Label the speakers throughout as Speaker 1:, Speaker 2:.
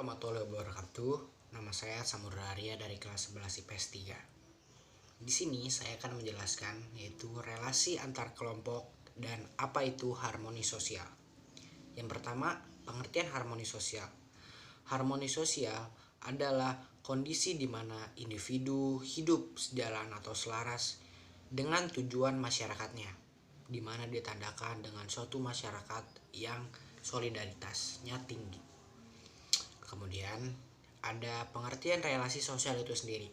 Speaker 1: warahmatullahi wabarakatuh. Nama saya Samudra Arya dari kelas 11 IPS 3. Di sini saya akan menjelaskan yaitu relasi antar kelompok dan apa itu harmoni sosial. Yang pertama, pengertian harmoni sosial. Harmoni sosial adalah kondisi di mana individu hidup sejalan atau selaras dengan tujuan masyarakatnya, di mana ditandakan dengan suatu masyarakat yang solidaritasnya tinggi. Kemudian ada pengertian relasi sosial itu sendiri.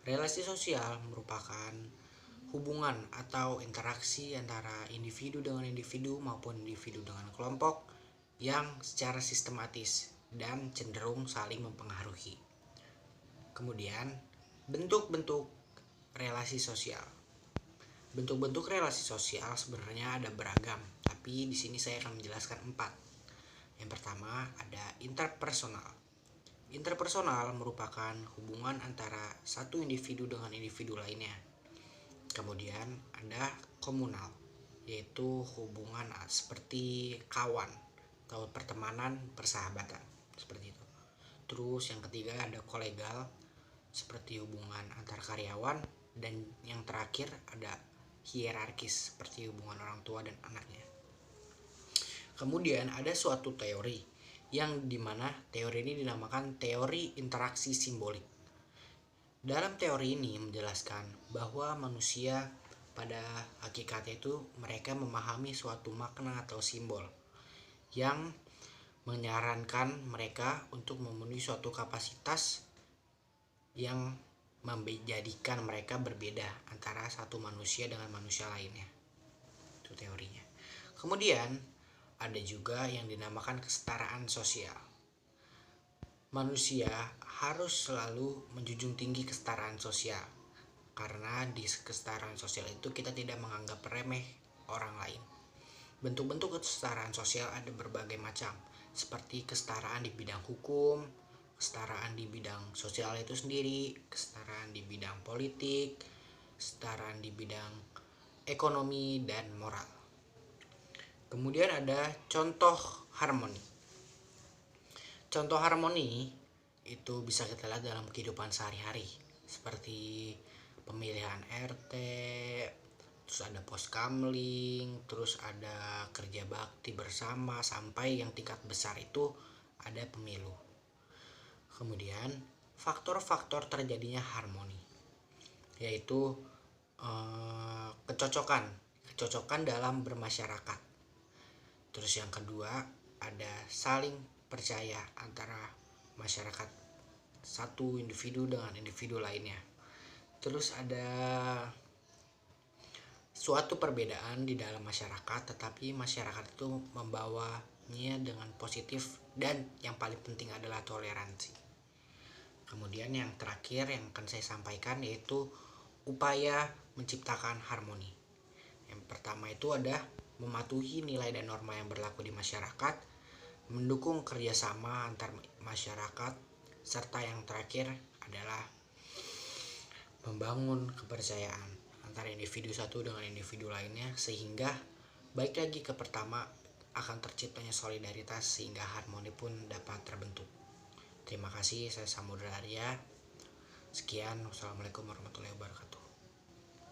Speaker 1: Relasi sosial merupakan hubungan atau interaksi antara individu dengan individu maupun individu dengan kelompok yang secara sistematis dan cenderung saling mempengaruhi. Kemudian bentuk-bentuk relasi sosial. Bentuk-bentuk relasi sosial sebenarnya ada beragam, tapi di sini saya akan menjelaskan 4. Yang pertama ada interpersonal. Interpersonal merupakan hubungan antara satu individu dengan individu lainnya. Kemudian ada komunal, yaitu hubungan seperti kawan atau pertemanan, persahabatan, seperti itu. Terus yang ketiga ada kolegal, seperti hubungan antar karyawan. Dan yang terakhir ada hierarkis, seperti hubungan orang tua dan anaknya. Kemudian ada suatu teori yang dimana teori ini dinamakan teori interaksi simbolik. Dalam teori ini menjelaskan bahwa manusia pada hakikatnya itu mereka memahami suatu makna atau simbol yang menyarankan mereka untuk memenuhi suatu kapasitas yang menjadikan mereka berbeda antara satu manusia dengan manusia lainnya. Itu teorinya. Kemudian ada juga yang dinamakan kesetaraan sosial. Manusia harus selalu menjunjung tinggi kesetaraan sosial, karena di kesetaraan sosial itu kita tidak menganggap remeh orang lain. Bentuk-bentuk kesetaraan sosial ada berbagai macam, seperti kesetaraan di bidang hukum, kesetaraan di bidang sosial itu sendiri, kesetaraan di bidang politik, kesetaraan di bidang ekonomi dan moral. Kemudian ada contoh harmoni. Contoh harmoni itu bisa kita lihat dalam kehidupan sehari-hari, seperti pemilihan RT, terus ada poskamling, terus ada kerja bakti bersama, sampai yang tingkat besar itu ada pemilu. Kemudian faktor-faktor terjadinya harmoni, yaitu kecocokan dalam bermasyarakat. Terus yang kedua ada saling percaya antara masyarakat satu individu dengan individu lainnya. Terus ada suatu perbedaan di dalam masyarakat, tetapi masyarakat itu membawanya dengan positif, dan yang paling penting adalah toleransi. Kemudian yang terakhir yang akan saya sampaikan yaitu upaya menciptakan harmoni. Yang pertama itu ada mematuhi nilai dan norma yang berlaku di masyarakat, mendukung kerjasama antar masyarakat, serta yang terakhir adalah membangun kepercayaan antara individu satu dengan individu lainnya, sehingga baik lagi ke pertama akan terciptanya solidaritas sehingga harmoni pun dapat terbentuk. Terima kasih, saya Samudra Arya. Sekian, wassalamualaikum warahmatullahi wabarakatuh.